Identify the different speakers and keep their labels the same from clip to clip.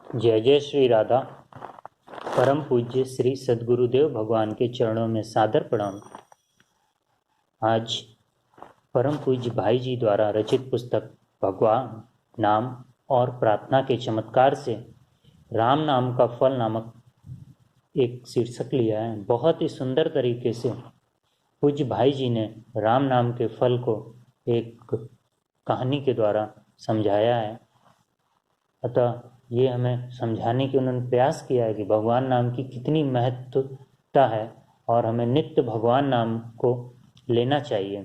Speaker 1: जय जय श्री राधा। परम पूज्य श्री सद्गुरुदेव भगवान के चरणों में सादर प्रणाम। आज परम पूज्य भाई जी द्वारा रचित पुस्तक भगवान नाम और प्रार्थना के चमत्कार से राम नाम का फल नामक एक शीर्षक लिया है। बहुत ही सुंदर तरीके से पूज्य भाई जी ने राम नाम के फल को एक कहानी के द्वारा समझाया है। अतः ये हमें समझाने की उन्होंने प्रयास किया है कि भगवान नाम की कितनी महत्वता है और हमें नित्य भगवान नाम को लेना चाहिए।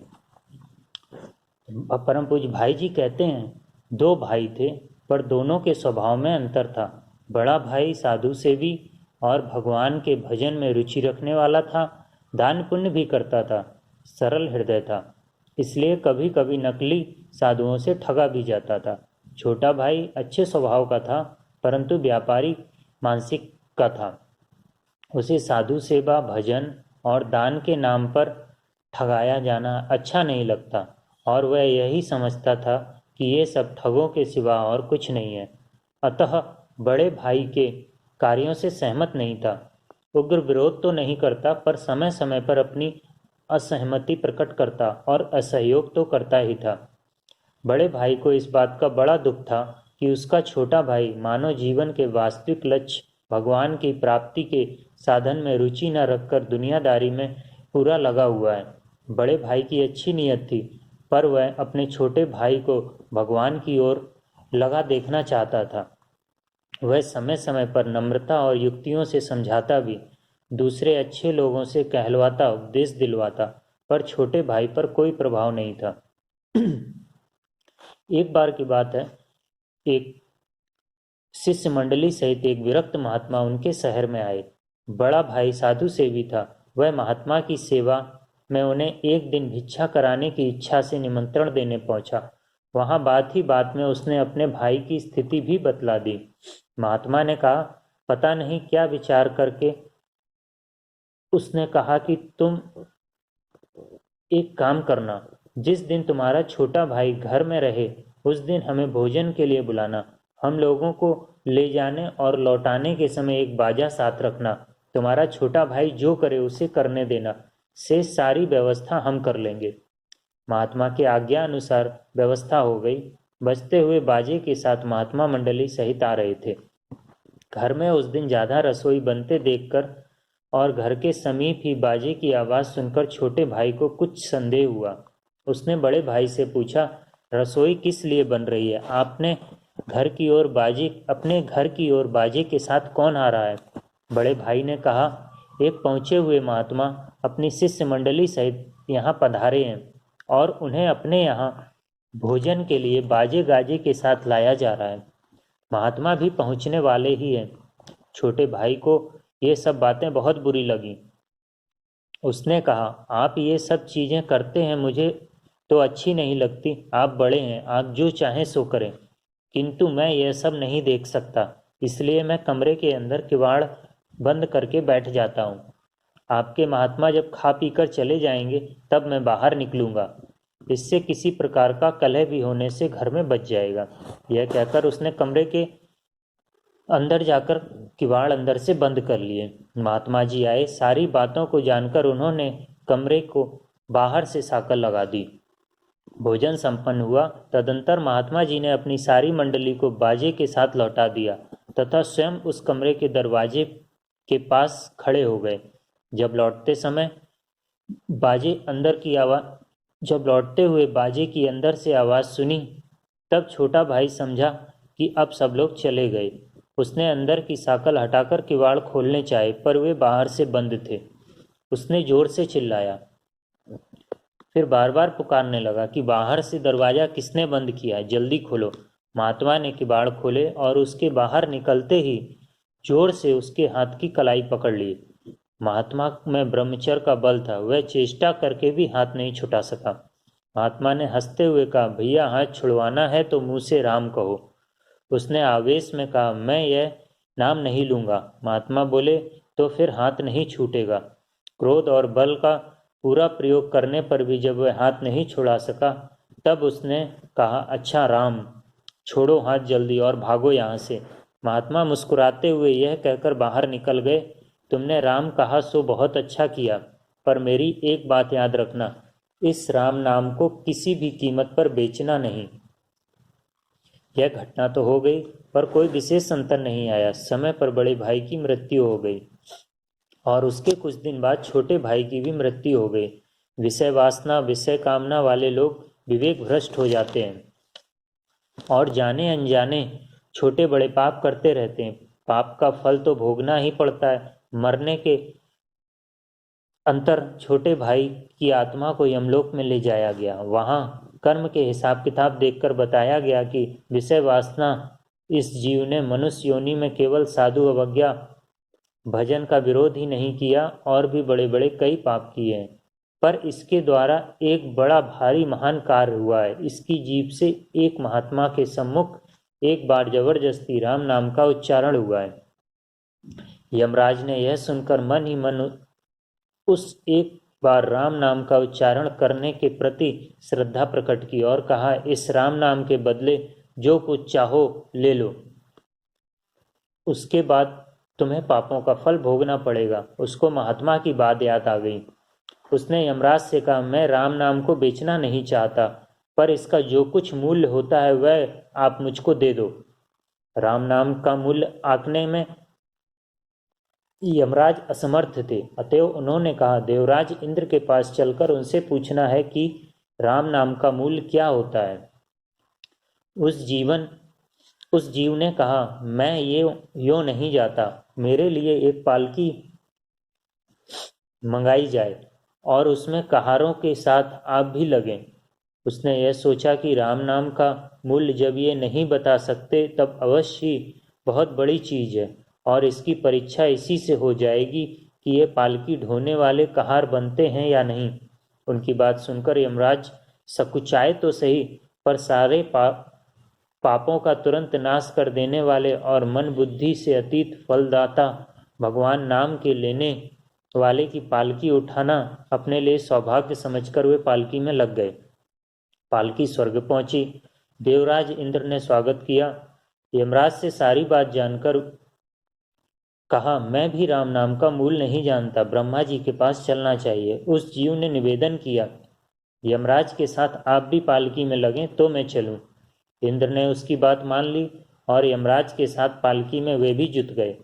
Speaker 1: परम पूज्य भाई जी कहते हैं, दो भाई थे पर दोनों के स्वभाव में अंतर था। बड़ा भाई साधु सेवी और भगवान के भजन में रुचि रखने वाला था, दान पुण्य भी करता था, सरल हृदय था, इसलिए कभी कभी नकली साधुओं से ठगा भी जाता था। छोटा भाई अच्छे स्वभाव का था परंतु व्यापारी मानसिक का था। उसे साधु सेवा, भजन और दान के नाम पर ठगाया जाना अच्छा नहीं लगता और वह यही समझता था कि ये सब ठगों के सिवा और कुछ नहीं है। अतः बड़े भाई के कार्यों से सहमत नहीं था। उग्र विरोध तो नहीं करता पर समय समय पर अपनी असहमति प्रकट करता और असहयोग तो करता ही था। बड़े भाई को इस बात का बड़ा दुख था कि उसका छोटा भाई मानव जीवन के वास्तविक लक्ष्य भगवान की प्राप्ति के साधन में रुचि न रखकर दुनियादारी में पूरा लगा हुआ है। बड़े भाई की अच्छी नीयत थी पर वह अपने छोटे भाई को भगवान की ओर लगा देखना चाहता था। वह समय समय पर नम्रता और युक्तियों से समझाता भी, दूसरे अच्छे लोगों से कहलवाता, उपदेश दिलवाता, पर छोटे भाई पर कोई प्रभाव नहीं था। एक बार की बात है, एक शिष्य मंडली सहित एक विरक्त महात्मा उनके शहर में आए। बड़ा भाई साधु सेवी था। वह महात्मा की सेवा में उन्हें एक दिन भिक्षा कराने की इच्छा से निमंत्रण देने पहुंचा। वहां बात ही बात में उसने अपने भाई की स्थिति भी बतला दी। महात्मा ने कहा, पता नहीं क्या विचार करके उसने कहा कि तुम एक काम करना, जिस दिन तुम्हारा छोटा भाई घर में रहे उस दिन हमें भोजन के लिए बुलाना। हम लोगों को ले जाने और लौटाने के समय एक बाजा साथ रखना। तुम्हारा छोटा भाई जो करे उसे करने देना, शेष सारी व्यवस्था हम कर लेंगे। महात्मा के आज्ञा अनुसार व्यवस्था हो गई। बजते हुए बाजे के साथ महात्मा मंडली सहित आ रहे थे। घर में उस दिन ज्यादा रसोई बनते देखकर और घर के समीप ही बाजे की आवाज सुनकर छोटे भाई को कुछ संदेह हुआ। उसने बड़े भाई से पूछा, रसोई किस लिए बन रही है? अपने घर की ओर बाजे के साथ कौन आ रहा है? बड़े भाई ने कहा, एक पहुंचे हुए महात्मा अपनी शिष्य मंडली सहित यहाँ पधारे हैं और उन्हें अपने यहाँ भोजन के लिए बाजे गाजे के साथ लाया जा रहा है। महात्मा भी पहुंचने वाले ही हैं। छोटे भाई को ये सब बातें बहुत बुरी लगी। उसने कहा, आप ये सब चीजें करते हैं, मुझे तो अच्छी नहीं लगती। आप बड़े हैं, आप जो चाहें सो करें, किंतु मैं यह सब नहीं देख सकता, इसलिए मैं कमरे के अंदर किवाड़ बंद करके बैठ जाता हूँ। आपके महात्मा जब खा पीकर चले जाएंगे तब मैं बाहर निकलूंगा। इससे किसी प्रकार का कलह भी होने से घर में बच जाएगा। यह कहकर उसने कमरे के अंदर जाकर किवाड़ अंदर से बंद कर लिए। महात्मा जी आए। सारी बातों को जानकर उन्होंने कमरे को बाहर से साकर लगा दी। भोजन संपन्न हुआ। तदंतर महात्मा जी ने अपनी सारी मंडली को बाजे के साथ लौटा दिया तथा स्वयं उस कमरे के दरवाजे के पास खड़े हो गए। जब लौटते हुए बाजे की अंदर से आवाज सुनी तब छोटा भाई समझा कि अब सब लोग चले गए। उसने अंदर की साकल हटाकर किवाड़ खोलने चाहे पर वे बाहर से बंद थे। उसने जोर से चिल्लाया, फिर बार बार पुकारने लगा कि बाहर से दरवाजा किसने बंद किया है, जल्दी खोलो। महात्मा ने किवाड़ खोले और उसके बाहर निकलते ही जोर से उसके हाथ की कलाई पकड़ ली। महात्मा में ब्रह्मचर्य का बल था, वह चेष्टा करके भी हाथ नहीं छुटा सका। महात्मा ने हंसते हुए कहा, भैया हाथ छुड़वाना है तो मुंह से राम कहो। उसने आवेश में कहा, मैं यह नाम नहीं लूंगा। महात्मा बोले, तो फिर हाथ नहीं छूटेगा। क्रोध और बल का पूरा प्रयोग करने पर भी जब वह हाथ नहीं छुड़ा सका तब उसने कहा, अच्छा राम, छोड़ो हाथ जल्दी और भागो यहाँ से। महात्मा मुस्कुराते हुए यह कहकर बाहर निकल गए, तुमने राम कहा सो बहुत अच्छा किया, पर मेरी एक बात याद रखना, इस राम नाम को किसी भी कीमत पर बेचना नहीं। यह घटना तो हो गई, पर कोई विशेष अंतर नहीं आया। समय पर बड़े भाई की मृत्यु हो गई और उसके कुछ दिन बाद छोटे भाई की भी मृत्यु हो गई। विषय वासना, विषय कामना वाले लोग विवेक भ्रष्ट हो जाते हैं और जाने अनजाने छोटे बड़े पाप करते रहते हैं। पाप का फल तो भोगना ही पड़ता है। मरने के अंतर छोटे भाई की आत्मा को यमलोक में ले जाया गया। वहां कर्म के हिसाब किताब देखकर बताया गया कि विषय वासना इस जीव ने मनुष्य योनि में केवल साधु अवज्ञा भजन का विरोध ही नहीं किया और भी बड़े बड़े कई पाप किए हैं, पर इसके द्वारा एक बड़ा भारी महान कार्य हुआ है। इसकी जीभ से एक महात्मा के सम्मुख एक बार जबरदस्ती राम नाम का उच्चारण हुआ है। यमराज ने यह सुनकर मन ही मन उस एक बार राम नाम का उच्चारण करने के प्रति श्रद्धा प्रकट की और कहा, इस राम नाम के बदले जो कुछ चाहो ले लो, उसके बाद तुम्हें पापों का फल भोगना पड़ेगा। उसको महात्मा की बात याद आ गई। उसने यमराज से कहा, मैं राम नाम को बेचना नहीं चाहता, पर इसका जो कुछ मूल्य होता है वह आप मुझको दे दो। राम नाम का मूल्य आंकने में यमराज असमर्थ थे, अतएव उन्होंने कहा, देवराज इंद्र के पास चलकर उनसे पूछना है कि राम नाम का मूल्य क्या होता है। उस जीव ने कहा, मैं ये यो नहीं जाता, मेरे लिए एक पालकी मंगाई जाए और उसमें कहारों के साथ आप भी लगें। उसने यह सोचा कि राम नाम का मूल्य जब ये नहीं बता सकते तब अवश्य ही बहुत बड़ी चीज है और इसकी परीक्षा इसी से हो जाएगी कि ये पालकी ढोने वाले कहार बनते हैं या नहीं। उनकी बात सुनकर यमराज सकुचाए तो सही, पर सारे पापों का तुरंत नाश कर देने वाले और मन बुद्धि से अतीत फलदाता भगवान नाम के लेने वाले की पालकी उठाना अपने लिए सौभाग्य समझकर वे पालकी में लग गए। पालकी स्वर्ग पहुंची। देवराज इंद्र ने स्वागत किया। यमराज से सारी बात जानकर कहा, मैं भी राम नाम का मूल नहीं जानता, ब्रह्मा जी के पास चलना चाहिए। उस जीव ने निवेदन किया, यमराज के साथ आप भी पालकी में लगें तो मैं चलूं। इंद्र ने उसकी बात मान ली और यमराज के साथ पालकी में वे भी जुट गए।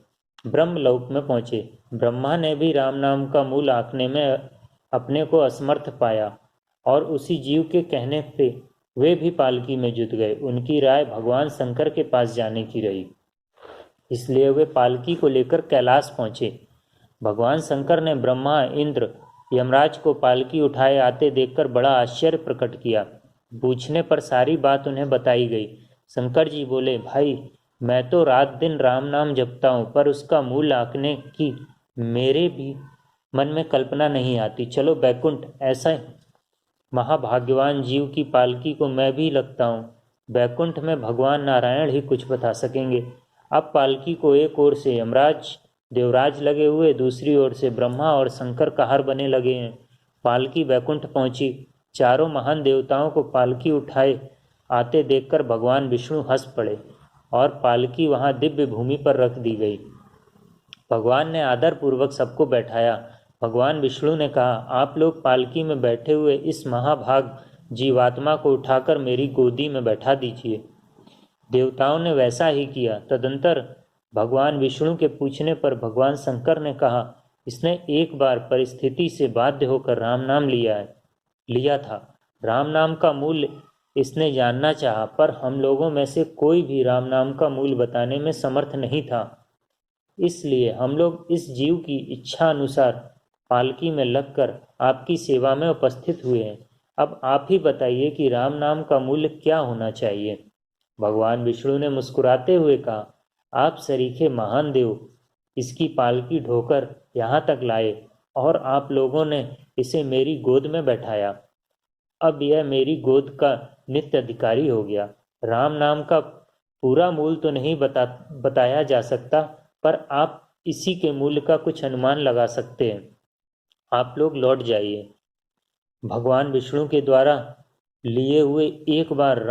Speaker 1: ब्रह्मलोक में पहुंचे। ब्रह्मा ने भी राम नाम का मूल आंकने में अपने को असमर्थ पाया और उसी जीव के कहने पे वे भी पालकी में जुट गए। उनकी राय भगवान शंकर के पास जाने की रही, इसलिए वे पालकी को लेकर कैलाश पहुंचे। भगवान शंकर ने ब्रह्मा, इंद्र, यमराज को पालकी उठाए आते देखकर बड़ा आश्चर्य प्रकट किया। पूछने पर सारी बात उन्हें बताई गई। शंकर जी बोले, भाई मैं तो रात दिन राम नाम जपता हूँ, पर उसका मूल आंकने की मेरे भी मन में कल्पना नहीं आती। चलो बैकुंठ, ऐसा महाभाग्यवान जीव की पालकी को मैं भी लगता हूँ। बैकुंठ में भगवान नारायण ही कुछ बता सकेंगे। अब पालकी को एक ओर से यमराज देवराज लगे हुए, दूसरी ओर से ब्रह्मा और शंकर कहार बने लगे हैं। पालकी बैकुंठ पहुंची। चारों महान देवताओं को पालकी उठाए आते देखकर भगवान विष्णु हंस पड़े और पालकी वहां दिव्य भूमि पर रख दी गई। भगवान ने आदर पूर्वक सबको बैठाया। भगवान विष्णु ने कहा, आप लोग पालकी में बैठे हुए इस महाभाग जीवात्मा को उठाकर मेरी गोदी में बैठा दीजिए। देवताओं ने वैसा ही किया। तदंतर भगवान विष्णु के पूछने पर भगवान शंकर ने कहा, इसने एक बार परिस्थिति से बाध्य होकर राम नाम लिया था। राम नाम का मूल्य इसने जानना चाहा, पर हम लोगों में से कोई भी राम नाम का मूल्य बताने में समर्थ नहीं था। इसलिए हम लोग इस जीव की इच्छा अनुसार पालकी में लगकर आपकी सेवा में उपस्थित हुए हैं। अब आप ही बताइए कि राम नाम का मूल्य क्या होना चाहिए। भगवान विष्णु ने मुस्कुराते हुए कहा, आप सरीखे महान देव इसकी पालकी ढोकर यहाँ तक लाए और आप लोगों ने इसे मेरी गोद में बैठाया। अब यह मेरी गोद का नित्य अधिकारी हो गया। राम नाम का पूरा मूल तो नहीं बताया जा सकता, पर आप इसी के मूल्य का कुछ अनुमान लगा सकते हैं। आप लोग लौट जाइए। भगवान विष्णु के द्वारा लिए हुए एक बार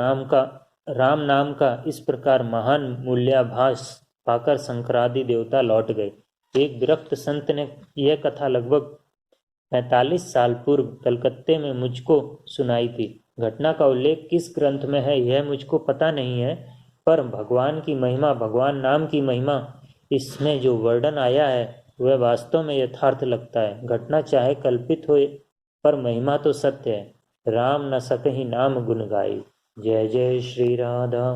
Speaker 1: राम नाम का इस प्रकार महान मूल्याभास पाकर शंकरादि देवता लौट गए। एक विरक्त संत ने यह कथा लगभग 45 साल पूर्व कलकत्ते में मुझको सुनाई थी। घटना का उल्लेख किस ग्रंथ में है यह मुझको पता नहीं है, पर भगवान की महिमा, भगवान नाम की महिमा, इसमें जो वर्णन आया है वह वास्तव में यथार्थ लगता है। घटना चाहे कल्पित हो, पर महिमा तो सत्य है। राम न सकहि नाम गुण गाई। जय जय श्री राधा।